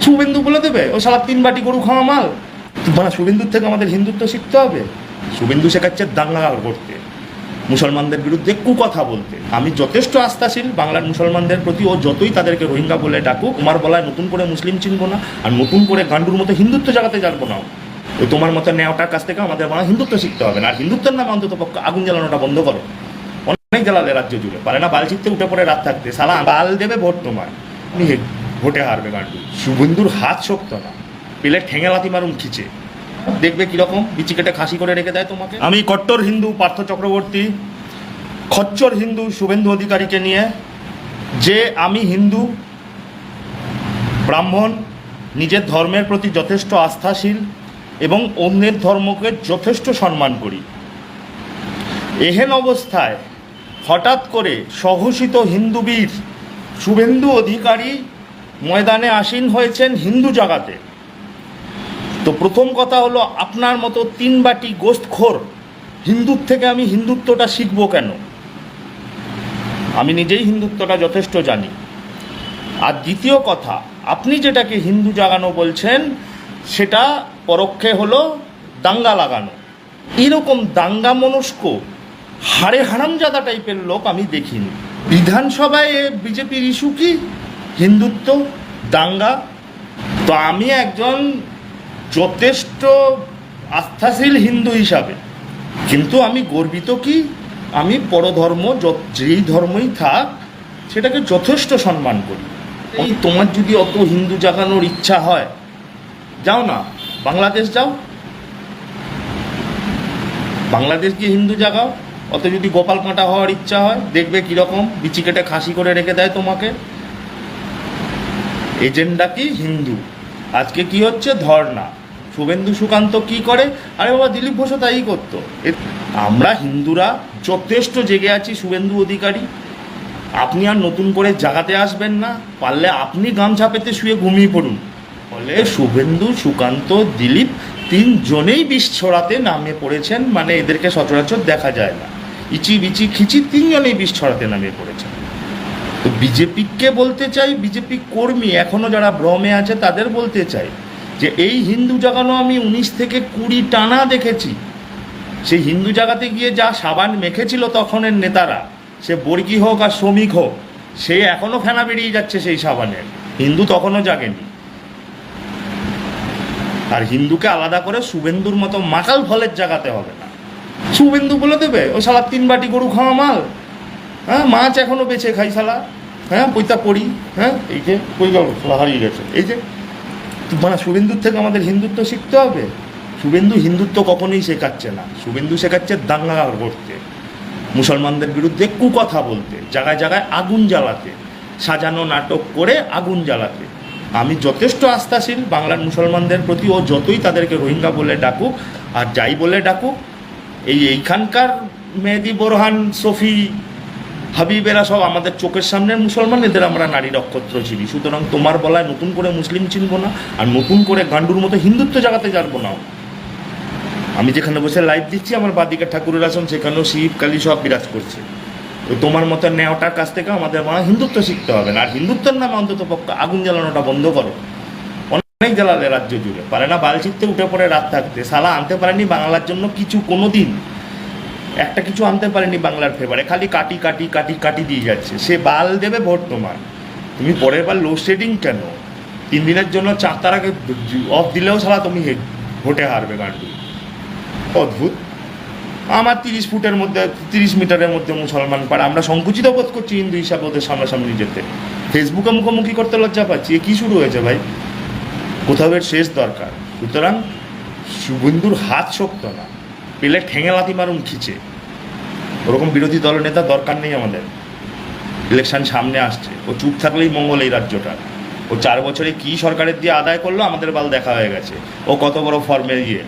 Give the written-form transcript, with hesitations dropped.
শুভেন্দু বলে দেবে ও সারা 3 বাটি গরু খাওয়া মাল। মানে শুভেন্দুর থেকে আমাদের হিন্দুত্ব শিখতে হবে। শুভেন্দু শেখাচ্ছে দাঙ্গা করতে, মুসলমানদের বিরুদ্ধে কুকথা বলতে। আমি যথেষ্ট আস্থাশীল বাংলার মুসলমানদের প্রতি, ও যতই তাদেরকে রোহিঙ্গা বলে ডাকুক, তোমার বলায় নতুন করে মুসলিম চিনবো না, আর নতুন করে গান্ডুর মতো হিন্দুত্ব জাগাতে যাবো না। তো তোমার মতো নেওয়াটার কাছ থেকে আমাদের মানে হিন্দুত্ব শিখতে হবে না। আর হিন্দুত্বের নামে অন্তত পক্ষে আগুন জ্বালানোটা বন্ধ করো। অনেক জ্বালালে রাজ্য জুড়ে, পারে না বাল চিত্তে উঠে পড়ে রাত থাকতে, সালা বাল দেবে ভোট তোমার, তুমি ভোটে হারবে গান্ডু। শুভেন্দুর হাত শক্ত না, পেলে ঠেঙে লাথি মারুন খিচে, দেখবে কিরকম বিচি কেটে খাসি করে রেখে দেয় তোমাকে। আমি কট্টর হিন্দু পার্থ চক্রবর্তী খচ্চর হিন্দু শুভেন্দু অধিকারীকে নিয়ে, যে আমি হিন্দু ব্রাহ্মণ, নিজের ধর্মের প্রতি যথেষ্ট আস্থাশীল এবং অন্যের ধর্মকে যথেষ্ট সম্মান করি, এহেন অবস্থায় হঠাৎ করে স্বঘোষিত হিন্দুবীর শুভেন্দু অধিকারী ময়দানে আসীন হয়েছেন হিন্দু জাগাতে। তো প্রথম কথা হলো, আপনার মতো 3 বাটি গোস্তখোর হিন্দুর থেকে আমি হিন্দুত্বটা শিখব কেন? আমি নিজেই হিন্দুত্বটা যথেষ্ট জানি। আর দ্বিতীয় কথা, আপনি যেটাকে হিন্দু জাগানো বলছেন সেটা পরোক্ষে হলো দাঙ্গা লাগানো। এরকম দাঙ্গা মনস্ক হাড়ে হারামজাদা টাইপের লোক আমি দেখিনি। বিধানসভায় বিজেপির ইস্যু কি? হিন্দুত্ব, দাঙ্গা। তো আমি একজন যথেষ্ট আস্থাশীল হিন্দু হিসাবে, কিন্তু আমি গর্বিত কি, আমি পরধর্ম যেই ধর্মই থাক সেটাকে যথেষ্ট সম্মান করি। এই তোমার যদি অত হিন্দু জাগানোর ইচ্ছা হয়, যাও না বাংলাদেশ যাও, বাংলাদেশ গিয়ে হিন্দু জাগাও। অত যদি গোপাল কাঁটা হওয়ার ইচ্ছা হয়, দেখবে কীরকম বিচি কেটে খাসি করে রেখে দেয় তোমাকে। এজেন্ডা কি? হিন্দু। আজকে কি হচ্ছে? ধর্না। শুভেন্দু সুকান্ত কি করে? আরে বাবা, দিলীপ ঘোষও তাই করতো। আমরা হিন্দুরা যথেষ্ট জেগে আছি। শুভেন্দু অধিকারী, আপনি আর নতুন করে জাগাতে আসবেন না, পারলে আপনি গামছা পেতে শুয়ে ঘুমিয়ে পড়ুন। ফলে শুভেন্দু সুকান্ত দিলীপ 3 জনেই বিষ ছড়াতে নামে পড়েছেন। মানে এদেরকে সচরাচর দেখা যায় না, ইচি বিচি খিচি 3 জনেই বিষ ছড়াতে নামে পড়েছেন। তো বিজেপিকে বলতে চাই, বিজেপি কর্মী এখনও যারা ভ্রমে আছে তাদের বলতে চাই যে এই হিন্দু জাগানো আমি 19 থেকে 20 টানা দেখেছি। সেই হিন্দু জাগাতে গিয়ে যা সাবান মেখেছিল তখনের নেতারা, সে বর্গী হোক আর শ্রমিক হোক, সে এখনও ফেনা বেরিয়ে যাচ্ছে সেই সাবানের। হিন্দু তখনও জাগেনি। আর হিন্দুকে আলাদা করে শুভেন্দুর মতো মাকাল ফলের জাগাতে হবে না। শুভেন্দু বলে দেবে ও সালা 3 বাটি গরু খাওয়া মাল। হ্যাঁ, মাছ এখনও বেছে খাই শালা। হ্যাঁ, পৈতা পড়ি। হ্যাঁ, এই যে কই গেল, হারিয়ে গেছে। এই যে মানে শুভেন্দুর থেকে আমাদের হিন্দুত্ব শিখতে হবে। শুভেন্দু হিন্দুত্ব কখনোই শেখাচ্ছে না। শুভেন্দু শেখাচ্ছে দাঙ্গা করতে, মুসলমানদের বিরুদ্ধে কুকথা বলতে, জায়গায় জায়গায় আগুন জ্বালাতে, সাজানো নাটক করে আগুন জ্বালাতে। আমি যথেষ্ট আস্থাশীল বাংলার মুসলমানদের প্রতি, ও যতই তাদেরকে রোহিঙ্গা বলে ডাকুক আর যাই বলে ডাকুক। এইখানকার মেহেদি, বোরহান, সফি, হাবিবেরা সব আমাদের চোখের সামনের মুসলমান, এদের আমরা নারী নক্ষত্র চিনি। সুতরাং তোমার বলায় নতুন করে মুসলিম চিনবো না, আর নতুন করে গান্ডুর মতো হিন্দুত্ব জাগাতে যাবো না। আমি যেখানে বসে লাইভ দিচ্ছি, আমার বাদিকে ঠাকুরের আসন, সেখানেও শিব কালী সব বিরাজ করছে। তো তোমার মতো নেওয়াটার কাছ থেকে আমাদের মানে হিন্দুত্ব শিখতে হবে না। আর হিন্দুত্বের নামে অন্তত পক্ষে আগুন জ্বালানোটা বন্ধ করো। অনেক জ্বালালে রাজ্য জুড়ে, পারে না বাল চিত্তে উঠে পড়ে রাত থাকতে, সালা আনতে পারেনি বাংলার জন্য কিছু, কোনো দিন একটা কিছু আনতে পারেনি বাংলার ফেভারে। খালি কাটি কাটি কাটি কাটি দিয়ে যাচ্ছে। সে বাল দেবে ভোট তোমার। তুমি পরের বার লোডশেডিং কেন? 3 দিনের জন্য 4 তারাকে অফ দিলেও সালা তুমি ভোটে হারবে গান্ডু। অদ্ভুত। আমার 30 ফুটের মধ্যে 30 মিটারের মধ্যে মুসলমান পাড়া, আমরা সংকুচিত বোধ করছি হিন্দু হিসাবে ওদের সামনাসামনি যেতে। ফেসবুকে মুখোমুখি করতে লজ্জা পাচ্ছি। এ কী শুরু হয়েছে ভাই? কোথাও এর শেষ দরকার। সুতরাং শুভেন্দুর হাত শক্ত না, পেলে ঠেঙে লাথি মারুন খিচে। ওরকম বিরোধী দলনেতা দরকার নেই আমাদের। ইলেকশন সামনে আসছে, ও চুপ থাকলেই মঙ্গল এই রাজ্যটা। ও 4 বছরে কী সরকারের দিয়ে আদায় করলো আমাদের বাল দেখা হয়ে গেছে। ও কত বড় ফর্মে গিয়ে